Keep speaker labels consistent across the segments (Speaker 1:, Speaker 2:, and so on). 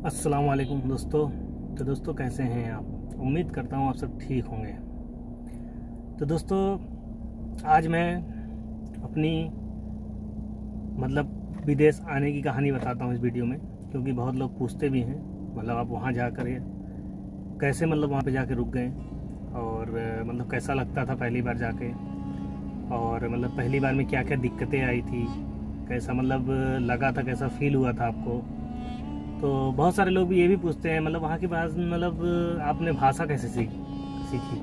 Speaker 1: अस्सलाम वालेकुम दोस्तों। तो दोस्तों कैसे हैं आप? उम्मीद करता हूँ आप सब ठीक होंगे। तो दोस्तों आज मैं अपनी विदेश आने की कहानी बताता हूँ इस वीडियो में, क्योंकि बहुत लोग पूछते भी हैं आप वहाँ जाकर कैसे वहाँ पे जाके रुक गए और कैसा लगता था पहली बार जाके, और पहली बार में क्या क्या दिक्कतें आई थी, कैसा लगा था, कैसा फील हुआ था आपको। तो बहुत सारे लोग भी ये भी पूछते हैं वहाँ की आपने भाषा कैसे सीखी।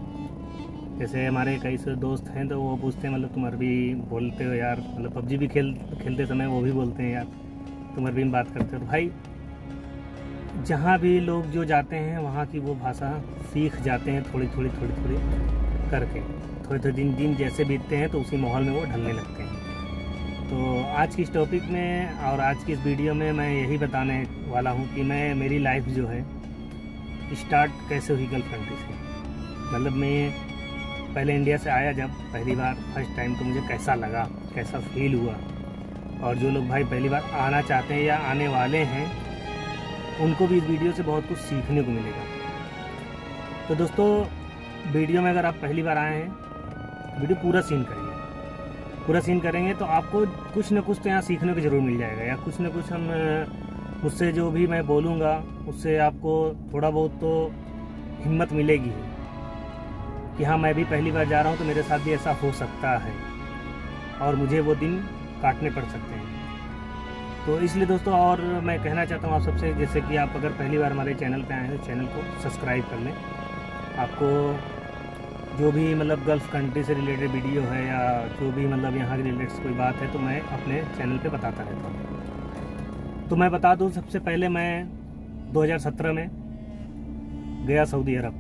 Speaker 1: जैसे हमारे कई से दोस्त हैं तो वो पूछते हैं तुम अरबी बोलते हो यार, पबजी भी खेलते समय वो भी बोलते हैं यार तुम अरबी में बात करते हो। तो भाई जहाँ भी लोग जो जाते हैं वहाँ की वो भाषा सीख जाते हैं थोड़ी थोड़ी करके, थोड़े दिन जैसे बीतते हैं तो उसी माहौल में वो ढलने लगते हैं। तो आज की इस टॉपिक में और आज की इस वीडियो में मैं यही बताने वाला हूँ कि मेरी लाइफ जो है स्टार्ट कैसे हुई गल्फ़ कंट्री से। मैं पहले इंडिया से आया जब पहली बार फर्स्ट टाइम, तो मुझे कैसा लगा, कैसा फील हुआ। और जो लोग भाई पहली बार आना चाहते हैं या आने वाले हैं उनको भी इस वीडियो से बहुत कुछ सीखने को मिलेगा। तो दोस्तों वीडियो में अगर आप पहली बार आए हैं तो वीडियो पूरा सीन करेंगे तो आपको कुछ न कुछ तो यहाँ सीखने को ज़रूर मिल जाएगा, या कुछ न कुछ मुझसे जो भी मैं बोलूँगा उससे आपको थोड़ा बहुत तो हिम्मत मिलेगी कि हाँ मैं भी पहली बार जा रहा हूँ तो मेरे साथ भी ऐसा हो सकता है और मुझे वो दिन काटने पड़ सकते हैं। तो इसलिए दोस्तों, और मैं कहना चाहता हूँ आप सबसे, जैसे कि आप अगर पहली बार हमारे चैनल पे आए हैं तो चैनल को सब्सक्राइब कर लें। आपको जो भी गल्फ़ कंट्री से रिलेटेड वीडियो है या जो भी यहाँ के रिलेटेड कोई बात है तो मैं अपने चैनल पे बताता रहता हूँ। तो मैं बता दूँ, सबसे पहले मैं 2017 में गया सऊदी अरब।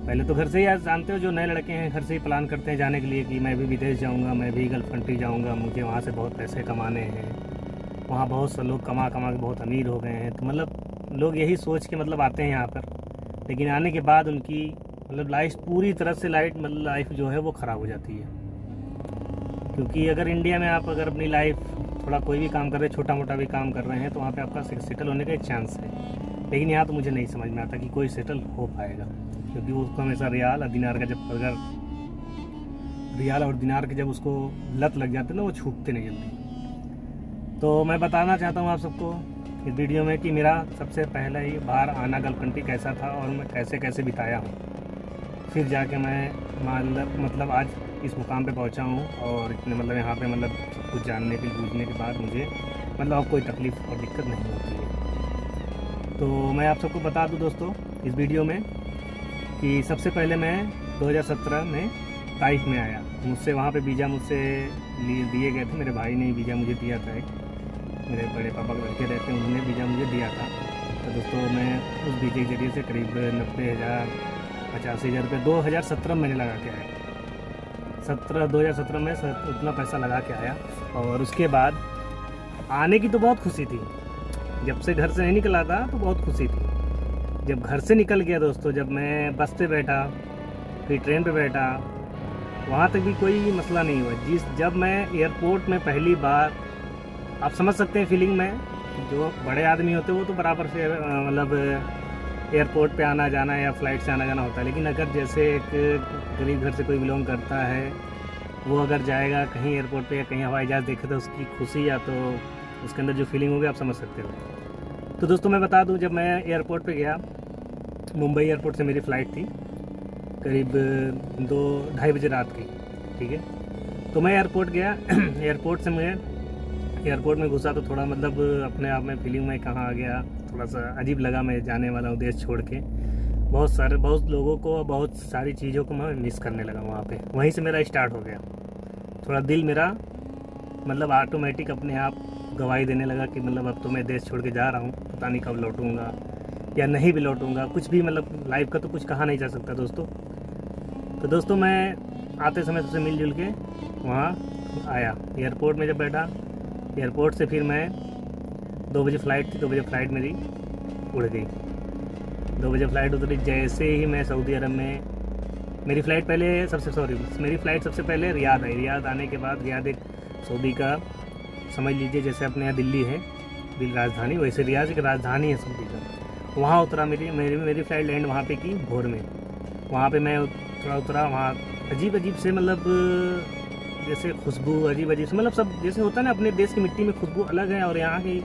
Speaker 1: पहले तो घर से ही, आज जानते हो जो नए लड़के हैं घर से ही प्लान करते हैं जाने के लिए कि मैं भी विदेश जाऊँगा, मैं भी गल्फ़ कंट्री जाऊँगा, मुझे वहाँ से बहुत पैसे कमाने हैं, वहाँ बहुत से लोग कमा के बहुत अमीर हो गए हैं। तो लोग यही सोच के आते हैं यहाँ पर, लेकिन आने के बाद उनकी लाइफ पूरी तरह से लाइफ जो है वो ख़राब हो जाती है। क्योंकि अगर इंडिया में आप अगर अपनी लाइफ थोड़ा कोई भी काम कर रहे हैं, छोटा मोटा भी काम कर रहे हैं, तो वहाँ पे आपका सेटल होने का एक चांस है। लेकिन यहाँ तो मुझे नहीं समझ में आता कि कोई सेटल हो पाएगा, क्योंकि उसको हमेशा रियाल और दिनार का जब उसको लत लग जाते ना वो छूटते नहीं जल्दी। तो मैं बताना चाहता हूँ आप सबको इस वीडियो में कि मेरा सबसे पहला ही बार आना गल्फ़ कंट्री कैसा था और मैं कैसे कैसे बिताया हूँ। फिर जाके मैं आज इस मुकाम पे पहुंचा हूँ और इतने यहाँ पे सब कुछ जानने के बूझने के बाद मुझे अब कोई तकलीफ़ और दिक्कत नहीं होती है। तो मैं आप सबको बता दूँ दोस्तों इस वीडियो में कि सबसे पहले मैं 2017 में ताइफ में आया। मुझसे वहाँ पे वीज़ा दिए गए थे, मेरे भाई ने वीज़ा मुझे दिया था, मेरे बड़े पापा के लड़के रहते हैं उन्होंने वीज़ा मुझे दिया था। तो दोस्तों मैं उस वीज़े के ज़रिए से करीब 90,000 85,000 रुपये 2017 में मैंने लगा के आया। 2017 में उतना पैसा लगा के आया। और उसके बाद आने की तो बहुत खुशी थी, जब से घर से नहीं निकला था तो बहुत खुशी थी। जब घर से निकल गया दोस्तों, जब मैं बस पे बैठा फिर ट्रेन पे बैठा, वहाँ तक भी कोई मसला नहीं हुआ। जब मैं एयरपोर्ट में पहली बार, आप समझ सकते हैं फीलिंग में, जो बड़े आदमी होते हैं वो तो बराबर से एयरपोर्ट पे आना जाना या फ़्लाइट से आना जाना होता है, लेकिन अगर जैसे एक गरीब घर से कोई बिलोंग करता है वो अगर जाएगा कहीं एयरपोर्ट पे या कहीं हवाई जहाज़ देखे तो उसकी खुशी या तो उसके अंदर जो फीलिंग होगी आप समझ सकते हो। तो दोस्तों मैं बता दूं, जब मैं एयरपोर्ट पे गया, मुंबई एयरपोर्ट से मेरी फ़्लाइट थी करीब 2-2:30 बजे रात की, ठीक है। तो मैं एयरपोर्ट गया एयरपोर्ट से मैं एयरपोर्ट में घुसा तो थोड़ा अपने आप में फीलिंग में कहाँ आ गया, थोड़ा सा अजीब लगा। मैं जाने वाला हूँ देश छोड़ के, बहुत लोगों को, बहुत सारी चीज़ों को मैं मिस करने लगा वहाँ पे। वहीं से मेरा स्टार्ट हो गया, थोड़ा दिल मेरा ऑटोमेटिक अपने आप गवाही देने लगा कि अब तो मैं देश छोड़ के जा रहा हूँ, पता नहीं कब लौटूँगा या नहीं भी लौटूँगा, कुछ भी लाइफ का तो कुछ कहा नहीं जा सकता दोस्तों। तो दोस्तों मैं आते समय सबसे मिलजुल के वहाँ आया। एयरपोर्ट में जब बैठा, एयरपोर्ट से फिर मैं 2 बजे फ़्लाइट थी, 2 बजे फ़्लाइट मेरी उड़ गई। 2 बजे फ़्लाइट उतरी, जैसे ही मैं सऊदी अरब में, मेरी फ़्लाइट सबसे पहले रियाद आई। रियाद आने के बाद, रियाद एक सऊदी का, समझ लीजिए जैसे अपने यहाँ दिल्ली है, राजधानी, वैसे रियाज एक राजधानी है सऊदी का। वहाँ उतरा, मेरी फ़्लाइट लैंड वहाँ पे की भोर में। वहाँ पे मैं थोड़ा उतरा, वहाँ अजीब अजीब से मतलब जैसे खुशबू अजीब अजीब से, मतलब सब जैसे होता है ना, अपने देश की मिट्टी में खुशबू अलग है और यहाँ की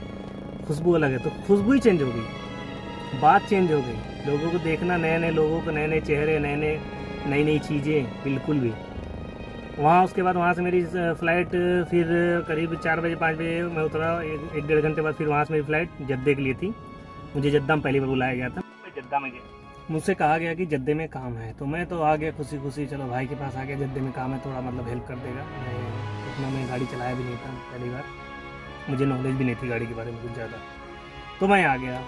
Speaker 1: खुशबू अलग है, तो खुशबू ही चेंज हो गई, बात चेंज हो गई। लोगों को देखना, नए नए लोगों को, नए नए चेहरे, नई नई चीज़ें, बिल्कुल भी। वहाँ उसके बाद वहाँ से मेरी फ़्लाइट फिर करीब 4 बजे 5 बजे मैं उतरा। एक डेढ़ घंटे बाद फिर वहाँ से मेरी फ़्लाइट जद्दे के लिए थी। मुझे जद्दा में पहली बार बुलाया गया था, मैं जद्दा में गया। मुझसे कहा गया कि जद्दे में काम है, तो मैं तो आ गया खुशी खुशी, चलो भाई के पास आ गया, जद्दे में काम है, थोड़ा मतलब हेल्प कर देगा। मैं गाड़ी चलाया भी नहीं था पहली बार, मुझे नॉलेज भी नहीं थी गाड़ी के बारे में कुछ ज़्यादा, तो मैं आ गया।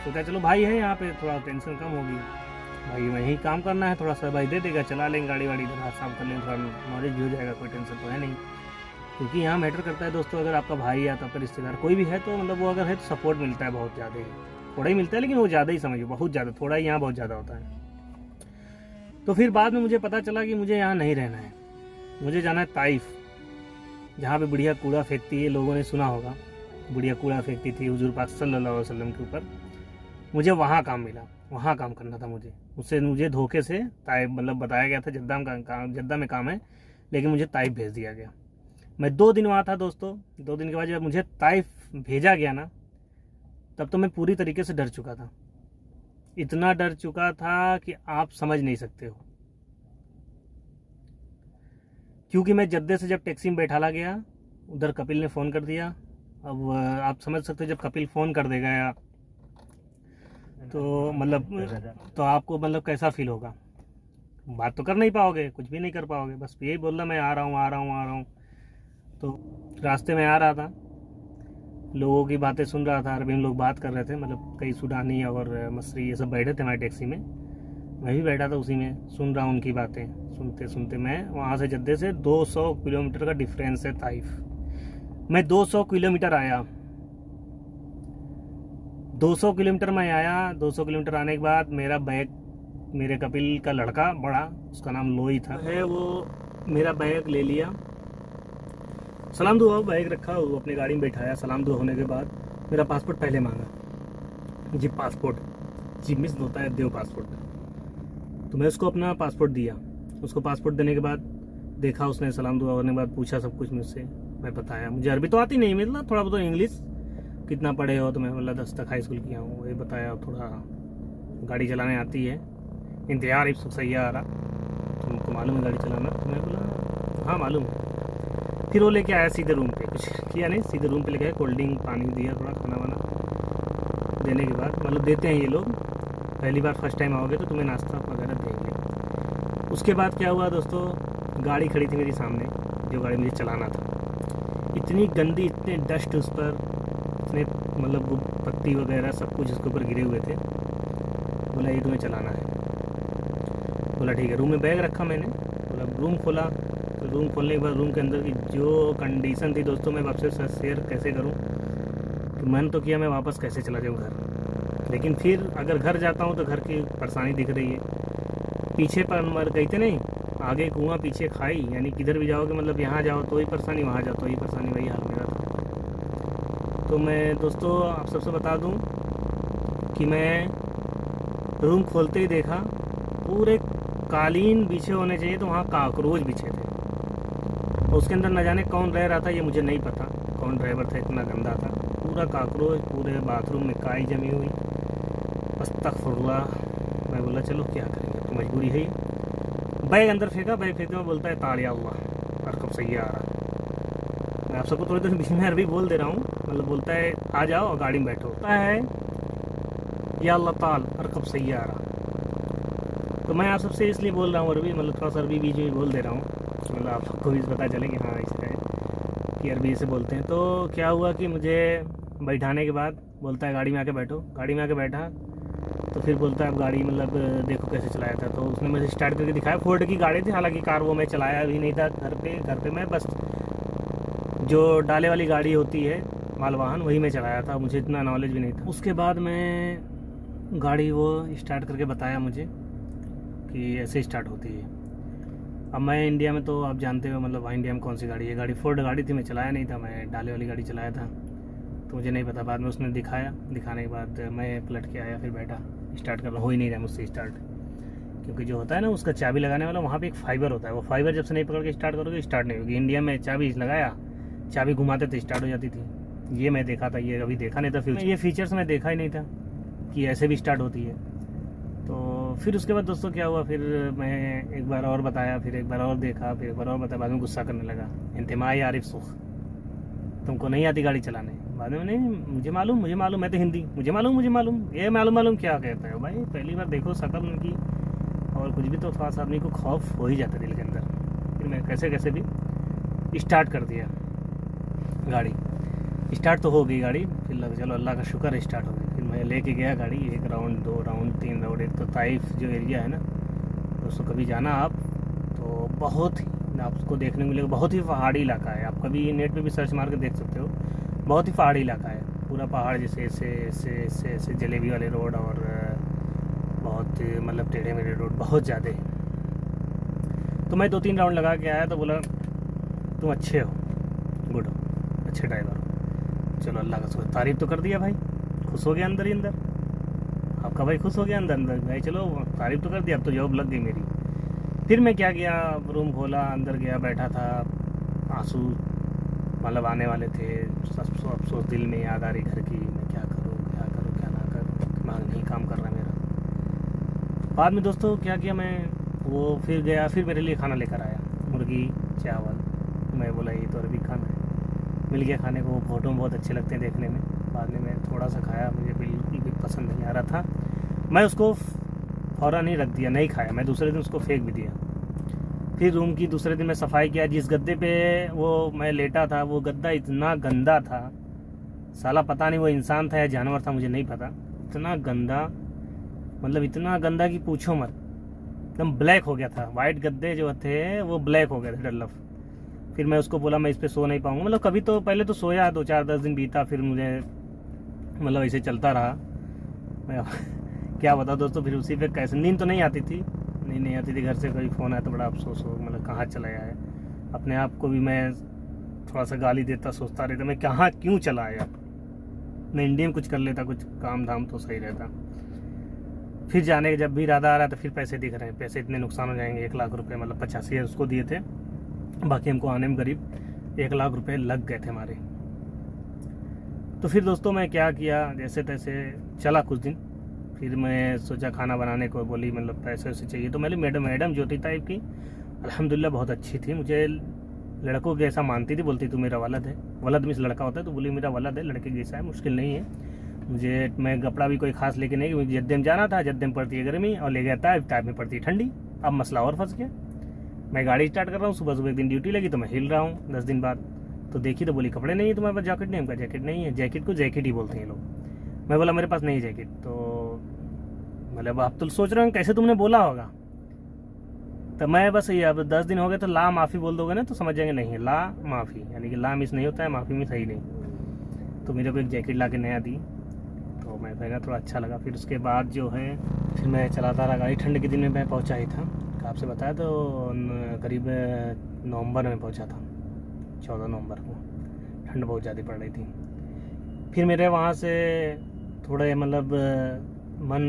Speaker 1: सोचा चलो भाई है यहाँ पे, थोड़ा टेंशन कम होगी, भाई वहीं काम करना है, थोड़ा सा भाई दे देगा, चला लेंगे गाड़ी वाड़ी, हाथ साफ कर लेंगे, थोड़ा नॉलेज भी हो जाएगा, कोई टेंशन तो है नहीं। क्योंकि यहाँ मैटर करता है दोस्तों, अगर आपका भाई या तो आपका रिश्तेदार कोई भी है, तो मतलब वो अगर है तो सपोर्ट मिलता है बहुत ज़्यादा ही, थोड़ा ही मिलता है लेकिन वो ज़्यादा ही समझिए, बहुत ज़्यादा, थोड़ा ही यहाँ बहुत ज़्यादा होता है। तो फिर बाद में मुझे पता चला कि मुझे यहाँ नहीं रहना है, मुझे जाना है ताइफ, जहाँ पे बुढ़िया कूड़ा फेंकती है, लोगों ने सुना होगा, बुढ़िया कूड़ा फेंकती थी हुजूर पाक सल्लल्लाहु अलैहि वसल्लम के ऊपर। मुझे वहाँ काम मिला, वहाँ काम करना था मुझे धोखे से ताइफ मतलब बताया गया था जद्दा में काम है, लेकिन मुझे ताइफ भेज दिया गया। मैं 2 दिन वहाँ था दोस्तों। 2 दिन के बाद जब मुझे ताइफ भेजा गया ना, तब तो मैं पूरी तरीके से डर चुका था, इतना डर चुका था कि आप समझ नहीं सकते हो। क्योंकि मैं जद्दे से जब टैक्सी में बैठाला गया, उधर कपिल ने फ़ोन कर दिया। अब आप समझ सकते हो, जब कपिल फ़ोन कर देगा या तो मतलब तो आपको मतलब कैसा फील होगा, बात तो कर नहीं पाओगे, कुछ भी नहीं कर पाओगे, बस यही बोल रहा मैं आ रहा हूँ। तो रास्ते में आ रहा था, लोगों की बातें सुन रहा था, अरबी में लोग बात कर रहे थे, मतलब कई सूडानी और मसरी ये सब बैठे थे हमारी टैक्सी में, मैं भी बैठा था उसी में, सुन रहा हूँ उनकी बातें। सुनते सुनते मैं वहाँ से जद्दे से 200 किलोमीटर का डिफरेंस है ताइफ, मैं 200 किलोमीटर आया, 200 किलोमीटर में आया। 200 किलोमीटर आने के बाद मेरा बैग, मेरे कपिल का लड़का बड़ा, उसका नाम लोई था, है वो, मेरा बैग ले लिया, सलाम दुआ बैग रखा, वो अपनी गाड़ी में बैठाया। सलाम दुआ होने के बाद मेरा पासपोर्ट पहले मांगा, जी पासपोर्ट, जी मिस होता है देव पासपोर्ट, तो मैं उसको अपना पासपोर्ट दिया। उसको पासपोर्ट देने के बाद देखा उसने, सलाम दुआ होने के बाद पूछा सब कुछ मुझसे, मैं बताया मुझे अरबी तो आती नहीं, मतलब थोड़ा बहुत इंग्लिश, कितना पढ़े हो, तो मैं बोला 10 तक हाई स्कूल किया हूँ, वही बताया। थोड़ा गाड़ी चलाने आती है, इंतजार इस सही आ रहा, तुमको मालूम है गाड़ी चलाना, तो मैं बोला हाँ मालूम है। फिर वो लेके आया सीधे रूम पे, कुछ किया नहीं, सीधे रूम पे लेके आया, कोल्ड ड्रिंक पानी दिया, थोड़ा खाना वाना देने के बाद, मतलब देते हैं ये लोग, पहली बार फर्स्ट टाइम आओगे तो तुम्हें नाश्ता वगैरह देंगे। उसके बाद क्या हुआ दोस्तों, गाड़ी खड़ी थी मेरी सामने, जो गाड़ी मुझे चलाना था, इतनी गंदी, इतने डस्ट उस पर, इतने मतलब पत्ती वगैरह सब कुछ उसके ऊपर गिरे हुए थे। बोला ये तुम्हें चलाना है, बोला ठीक है। रूम में बैग रखा मैंने, बोला रूम खोला, तो रूम खोलने के बाद रूम के अंदर की जो कंडीशन थी दोस्तों, मैं आपसे शेयर कैसे करूं, तो मन तो किया मैं वापस कैसे चला जाऊं घर, लेकिन फिर अगर घर जाता हूं तो घर की परेशानी दिख रही है, पीछे पर मर गई थे नहीं, आगे कुआं पीछे खाई, यानी किधर भी जाओगे मतलब यहाँ जाओ तो ही परेशानी, वहाँ जाओ तो ही परेशानी, वही हाल मेरा था। तो मैं दोस्तों आप सबसे बता दूँ कि मैं रूम खोलते ही देखा पूरे कालीन बिछे होने चाहिए, तो वहाँ काकरोच बिछे थे, और उसके अंदर न जाने कौन रह रहा था, ये मुझे नहीं पता कौन ड्राइवर था, इतना गंदा था, पूरा काकरोच, पूरे बाथरूम में काई जमी हुई, अस्तगफुरुल्लाह। मैं बोला चलो क्या करेंगे, तो मजबूरी है। बैग अंदर फेंका, बैग फेंकते में बोलता है तालिया हुआ और कब सही आ रहा। मैं आप सबको थोड़ी देर बीच में अरबी बोल दे रहा हूँ, मतलब बोलता है आ जाओ और गाड़ी में बैठो, होता है या अल्लाह ताल और कब सही आ रहा। तो मैं आप सबसे इसलिए बोल रहा हूँ अरबी, मतलब थोड़ा सा अरबी बीच में बोल दे रहा हूँ, मतलब आप सबको भी पता चले कि हाँ इसका है कि अरबी से बोलते हैं। तो क्या हुआ कि मुझे बैठाने के बाद बोलता है गाड़ी में आके बैठो, गाड़ी में आके बैठा, तो फिर बोलता है अब गाड़ी मतलब देखो कैसे चलाया था, तो उसने मुझे स्टार्ट करके दिखाया। फोर्ड की गाड़ी थी, हालांकि कार वो मैं चलाया भी नहीं था, घर पे मैं बस जो डाले वाली गाड़ी होती है मालवाहन, वही मैं चलाया था, मुझे इतना नॉलेज भी नहीं था। उसके बाद मैं गाड़ी वो स्टार्ट करके बताया मुझे कि ऐसे स्टार्ट होती है। अब मैं इंडिया में तो आप जानते हो, मतलब वहाँ इंडिया में कौन सी गाड़ी है, गाड़ी फोर्ड गाड़ी थी, मैं चलाया नहीं था, मैं डाले वाली गाड़ी चलाया था। तो मुझे नहीं पता। बाद में उसने दिखाया, दिखाने के बाद मैं पलट के आया, फिर बैठा स्टार्ट कर रहा, हो ही नहीं रहा मुझसे स्टार्ट, क्योंकि जो होता है ना उसका चाबी लगाने वाला वहाँ पे एक फाइबर होता है, वो फाइबर जब से नहीं पकड़ के स्टार्ट करोगे स्टार्ट नहीं होगी। इंडिया में चाबी लगाया, चाबी घुमाते थे स्टार्ट हो जाती थी। ये मैं देखा था, ये अभी देखा नहीं था, फिर ये फीचर्स मैं देखा ही नहीं था कि ऐसे भी स्टार्ट होती है। तो फिर उसके बाद दोस्तों क्या हुआ, फिर मैं एक बार और बताया, फिर एक बार और देखा, फिर एक बार और बताया, बाद में गुस्सा करने लगा। इंतमाई आरिफ सुख, तुमको नहीं आती गाड़ी चलाने। बाद में नहीं, मुझे मालूम, मैं तो हिंदी, मुझे मालूम, ये मालूम क्या कहता है भाई। पहली बार देखो शक्ल उनकी, और कुछ भी तो थोड़ा सा आदमी को खौफ हो ही जाता दिल के अंदर। फिर मैं कैसे भी स्टार्ट कर दिया गाड़ी। स्टार्ट तो हो गई गाड़ी, फिर लग चलो अल्लाह का शुक्र स्टार्ट हो गई। फिर मैं लेके गया गाड़ी, 1 राउंड 2 राउंड 3 राउंड। एक तो ताइफ जो एरिया है ना दोस्तों, कभी जाना आप तो बहुत ही आपको देखने को मिलेगा, बहुत ही पहाड़ी इलाका है। आप कभी नेट पे भी सर्च मार के देख सकते हो, बहुत ही पहाड़ी इलाका है। पूरा पहाड़ जैसे ऐसे जलेबी वाले रोड, और बहुत मतलब टेढ़े मेढ़े रोड बहुत ज़्यादा है। तो मैं 2-3 राउंड लगा के आया तो बोला तुम अच्छे हो, गुड हो, अच्छे ड्राइवर हो। चलो अल्लाह का शुक्र, तारीफ तो कर दिया भाई, खुश हो गया अंदर ही अंदर। आपका भाई खुश हो गया अंदर भाई, चलो तारीफ तो कर दिया, अब तो जॉब लग गई मेरी। फिर मैं क्या किया, रूम खोला, अंदर गया, बैठा था, आंसू मतलब आने वाले थे, अफसोस दिल में, याद आ रही घर की, मैं क्या करूँ क्या ना करूँ, दिमाग नहीं काम कर रहा मेरा। बाद में दोस्तों क्या किया मैं, वो फिर गया, फिर मेरे लिए खाना लेकर आया, मुर्गी चावल। मैं बोला ये तो अरबी खाना है, मिल गया खाने को। वो फोटो में बहुत अच्छे लगते हैं देखने में। बाद में मैं थोड़ा सा खाया, मुझे बिल्कुल भी पसंद नहीं आ रहा था। मैं उसको फ़ौरन ही रख दिया, नहीं खाया। मैं दूसरे दिन उसको फेंक भी दिया। फिर रूम की दूसरे दिन मैं सफाई किया। जिस गद्दे पे वो मैं लेटा था, वो गद्दा इतना गंदा था, साला पता नहीं वो इंसान था या जानवर था, मुझे नहीं पता। इतना गंदा, मतलब इतना गंदा कि पूछो मत। एकदम ब्लैक हो गया था, वाइट गद्दे जो थे वो ब्लैक हो गए थे डल्लफ। फिर मैं उसको बोला मैं इस पर सो नहीं पाऊँगा। मतलब कभी तो पहले तो सोया, 2-4-10 दिन बीता, फिर मुझे मतलब ऐसे चलता रहा। मैं क्या बता दोस्तों, फिर उसी पे कैसे, नींद तो नहीं आती थी, नहीं आती थी। घर से कोई फ़ोन आया तो बड़ा अफसोस हो, मतलब कहाँ चला आया। अपने आप को भी मैं थोड़ा सा गाली देता, सोचता रहता मैं कहाँ क्यों चला आया। मैं इंडिया में कुछ कर लेता, कुछ काम धाम तो सही रहता। फिर जाने का जब भी इरादा आ रहा था, फिर पैसे दिख रहे हैं, पैसे इतने नुकसान हो जाएंगे। 1 लाख रुपये, मतलब 85,000 उसको दिए थे, बाकी हमको आने में करीब 1 लाख रुपये लग गए थे हमारे। तो फिर दोस्तों मैं क्या किया, जैसे तैसे चला कुछ दिन। फिर मैं सोचा खाना बनाने को बोली, मतलब पैसे वैसे चाहिए। तो मैंने मैडम ज्योति टाइप की, अल्हम्दुलिल्लाह बहुत अच्छी थी, मुझे लड़कों के ऐसा मानती थी, बोलती तू मेरा वलद है, वलद में लड़का होता है, तो बोली मेरा वलद है, लड़के जैसा है, मुश्किल नहीं है मुझे। मैं कपड़ा भी कोई खास लेके नहीं, क्योंकि जद्दे में जाना था, जद्दे में पड़ती है गर्मी और ले गया टाइप में पड़ती है ठंडी। अब मसला और फंस गया। मैं गाड़ी स्टार्ट कर रहा हूँ, सुबह एक दिन ड्यूटी लगी तो मैं हिल रहा हूँ 10 दिन बाद। तो देखी तो बोली कपड़े नहीं है तुम्हारे पास, जैकेट नहीं। हमका जैकेट नहीं है, जैकेट को जैकेट ही बोलते हैं लोग। मैं बोला मेरे पास नहीं है जैकेट। तो मतलब आप तो सोच रहे हो कैसे तुमने बोला होगा। तो मैं बस ये, अब 10 दिन हो गए तो ला माफ़ी बोल दोगे ना तो समझ जाएंगे नहीं है ला माफ़ी, यानी कि ला मिस नहीं होता है, माफ़ी में सही नहीं। तो मेरे को एक जैकेट ला के नया दी, तो मैं पहना, थोड़ा अच्छा लगा। फिर उसके बाद जो है फिर मैं चलाता रहा गाड़ी। ठंड के दिन में मैं पहुंचा ही था, आपसे बताया तो करीब नवंबर में पहुंचा था, 14 नवंबर को। ठंड बहुत ज़्यादा पड़ रही थी। फिर मेरे वहाँ से थोड़े मतलब मन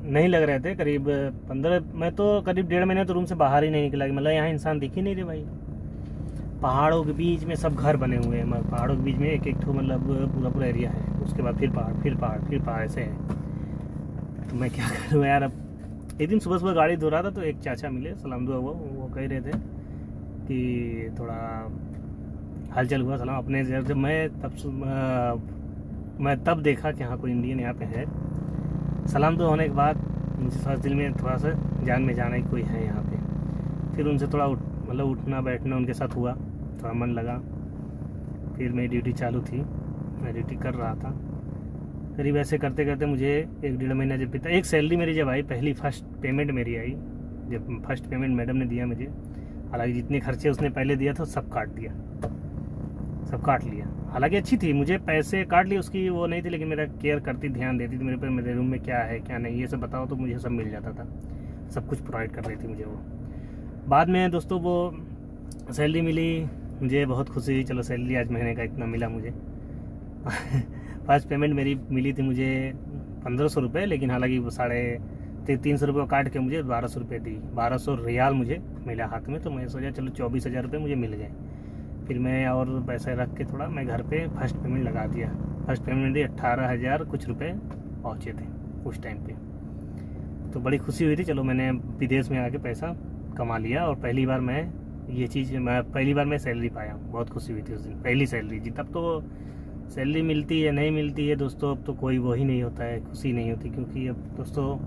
Speaker 1: नहीं लग रहे थे, करीब 15, मैं तो करीब 1.5 महीने तो रूम से बाहर ही नहीं निकला। मतलब यहाँ इंसान दिख ही नहीं रहे भाई। पहाड़ों के बीच में सब घर बने हुए हैं, पहाड़ों के बीच में एक ठो मतलब पूरा एरिया है। उसके बाद फिर पहाड़ ऐसे है। तो मैं क्या करूँ यार। अब एक दिन सुबह गाड़ी धो रहा था तो एक चाचा मिले, सलाम दुआ हुआ। वो कह रहे थे कि थोड़ा हलचल हुआ, सलाम अपने। जब मैं तब देखा कि हाँ कोई इंडियन यहाँ पे है। सलाम दुआ होने के बाद मुझे साथ दिल में थोड़ा सा जान में जाना कि कोई है यहाँ पे। फिर उनसे थोड़ा मतलब उठना बैठना उनके साथ हुआ, थोड़ा मन लगा। फिर मेरी ड्यूटी चालू थी, मैं ड्यूटी कर रहा था। करीब ऐसे करते करते मुझे 1-1.5 महीना जब बीता, एक सैलरी मेरी जब आई, पहली फर्स्ट पेमेंट मेरी आई, जब फर्स्ट पेमेंट मैडम ने दिया मुझे। हालांकि जितने खर्चे उसने पहले दिया था सब काट लिया। हालांकि अच्छी थी, मुझे पैसे काट लिए, उसकी वो नहीं थी, लेकिन मेरा केयर करती, ध्यान देती थी मेरे पर, मेरे रूम में क्या है क्या नहीं, ये सब बताओ तो मुझे सब मिल जाता था। सब कुछ प्रोवाइड कर रही थी मुझे वो। बाद में दोस्तों वो सैलरी मिली, मुझे बहुत खुशी हुई। चलो सैलरी आज महीने का इतना मिला मुझे। फर्स्ट पेमेंट मेरी मिली थी मुझे 1500 रुपये, लेकिन हालांकि वो 350 रुपये काट के मुझे 1200 रुपये दी, 1200 रियाल मुझे मिला हाथ में। तो मैं सोचा चलो 24,000 रुपये मुझे मिल गए। फिर मैं और पैसे रख के थोड़ा मैं घर पे फर्स्ट पेमेंट लगा दिया। फर्स्ट पेमेंट दी 18,000 कुछ रुपये पहुँचे थे उस टाइम पे। तो बड़ी खुशी हुई थी, चलो मैंने विदेश में आके पैसा कमा लिया। और पहली बार मैं सैलरी पाया, बहुत खुशी हुई थी उस दिन, पहली सैलरी जी। तब तो सैलरी मिलती है नहीं मिलती है दोस्तों, अब तो कोई वो ही नहीं होता है, खुशी नहीं होती। क्योंकि अब दोस्तों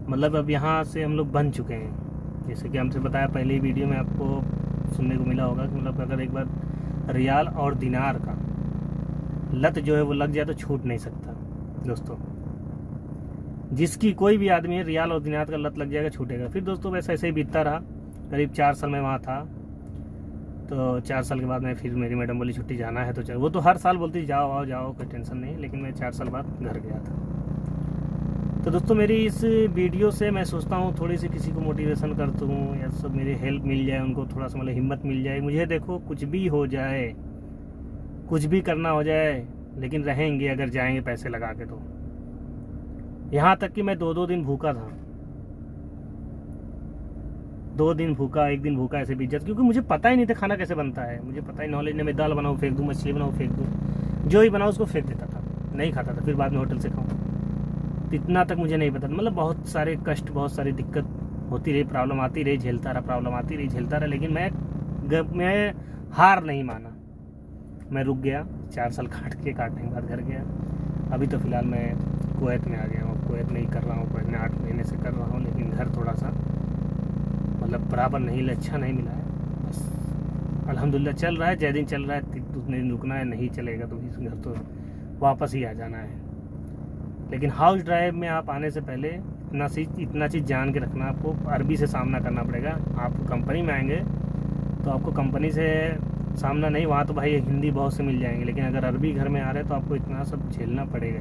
Speaker 1: मतलब अब यहाँ से हम लोग बन चुके हैं। जैसे कि हमसे बताया पहले ही वीडियो में आपको सुनने को मिला होगा कि मतलब अगर एक बार रियाल और दिनार का लत जो है वो लग जाए तो छूट नहीं सकता दोस्तों। जिसकी कोई भी आदमी है रियाल और दिनार का लत लग जाएगा, छूटेगा। फिर दोस्तों वैसे ऐसे ही बीतता रहा, करीब 4 साल मैं वहाँ था। तो 4 साल के बाद मैं फिर मेरी मैडम बोली छुट्टी जाना है तो चल, वो तो हर साल बोलती जाओ आओ जाओ कोई टेंशन नहीं, लेकिन मैं 4 साल बाद घर गया था। तो दोस्तों मेरी इस वीडियो से मैं सोचता हूँ थोड़ी सी किसी को मोटिवेशन कर दूँ या सब मेरी हेल्प मिल जाए, उनको थोड़ा सा मतलब हिम्मत मिल जाए। मुझे देखो कुछ भी हो जाए, कुछ भी करना हो जाए, लेकिन रहेंगे अगर जाएंगे पैसे लगा के। तो यहाँ तक कि मैं 2 दिन भूखा था, 2 दिन भूखा, 1 दिन भूखा ऐसे बीत जाता, क्योंकि मुझे पता ही नहीं था खाना कैसे बनता है। मुझे पता ही नॉलेज नहीं, मैं दाल बनाऊँ फेंक दूँ, मछली बनाऊँ फेंक दूँ, जो ही बनाऊँ उसको फेंक देता था, नहीं खाता था। फिर बाद में होटल से खाऊँ, तो इतना तक मुझे नहीं पता। मतलब बहुत सारे कष्ट, बहुत सारी दिक्कत होती रही, प्रॉब्लम आती रही, झेलता रहा, प्रॉब्लम आती रही, झेलता रहा। लेकिन मैं हार नहीं माना, मैं रुक गया। 4 साल काटने के बाद घर गया। अभी तो फिलहाल मैं कुवैत में आ गया हूँ, कुवैत में ही कर रहा हूँ, कुवैत में 8 महीने से कर रहा हूँ। लेकिन घर थोड़ा सा मतलब बराबर नहीं, अच्छा नहीं मिला है। बस अल्हम्दुलिल्लाह चल रहा है, जय दिन चल रहा है, उतने दिन रुकना है, नहीं चलेगा तो इस घर तो वापस ही आ जाना है। लेकिन हाउस ड्राइव में आप आने से पहले इतना चीज़ जान के रखना, आपको अरबी से सामना करना पड़ेगा। आप कंपनी में आएंगे तो आपको कंपनी से सामना नहीं, वहाँ तो भाई हिंदी बहुत से मिल जाएंगे, लेकिन अगर अरबी घर में आ रहे हैं तो आपको इतना सब झेलना पड़ेगा।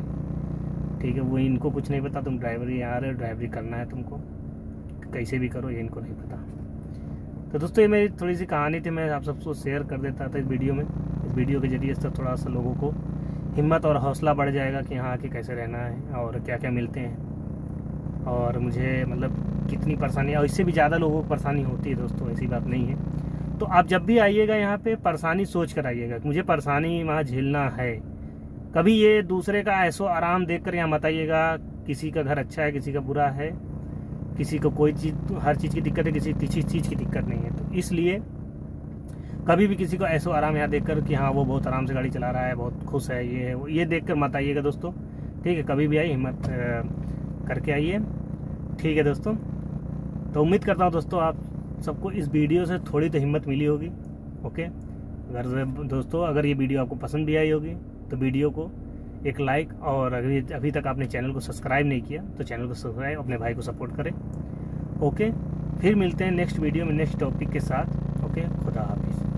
Speaker 1: ठीक है, वो इनको कुछ नहीं पता, तुम ड्राइवरी आ रहे हो, ड्राइवरी करना है तुमको, कैसे भी करो, ये इनको नहीं पता। तो दोस्तों ये मेरी थोड़ी सी कहानी थी, मैं आप सबको शेयर कर देता था इस वीडियो में। इस वीडियो के जरिए से थोड़ा सा लोगों को हिम्मत और हौसला बढ़ जाएगा कि यहाँ आके कैसे रहना है और क्या क्या मिलते हैं। और मुझे मतलब कितनी परेशानी, और इससे भी ज़्यादा लोगों को परेशानी होती है दोस्तों, ऐसी बात नहीं है। तो आप जब भी आइएगा यहाँ पे परेशानी सोच कर आइएगा, मुझे परेशानी वहाँ झेलना है। कभी ये दूसरे का ऐसो आराम देख कर यहाँ मत आइएगा। किसी का घर अच्छा है, किसी का बुरा है, किसी को कोई चीज़, हर चीज़ की दिक्कत है, किसी चीज़ की दिक्कत नहीं है। तो इसलिए कभी भी किसी को ऐसो आराम यहाँ देखकर कि हाँ वो बहुत आराम से गाड़ी चला रहा है, बहुत खुश है, ये है वो, ये देखकर मत आइएगा दोस्तों। ठीक है, कभी भी आइए हिम्मत करके आइए। ठीक है दोस्तों, तो उम्मीद करता हूँ दोस्तों आप सबको इस वीडियो से थोड़ी तो हिम्मत मिली होगी। ओके, अगर ये वीडियो आपको पसंद भी आई होगी तो वीडियो को एक लाइक, और अभी तक आपने चैनल को सब्सक्राइब नहीं किया तो चैनल को सब्सक्राइब, अपने भाई को सपोर्ट करें। ओके, फिर मिलते हैं नेक्स्ट वीडियो में नेक्स्ट टॉपिक के साथ। ओके, खुदा हाफिज़।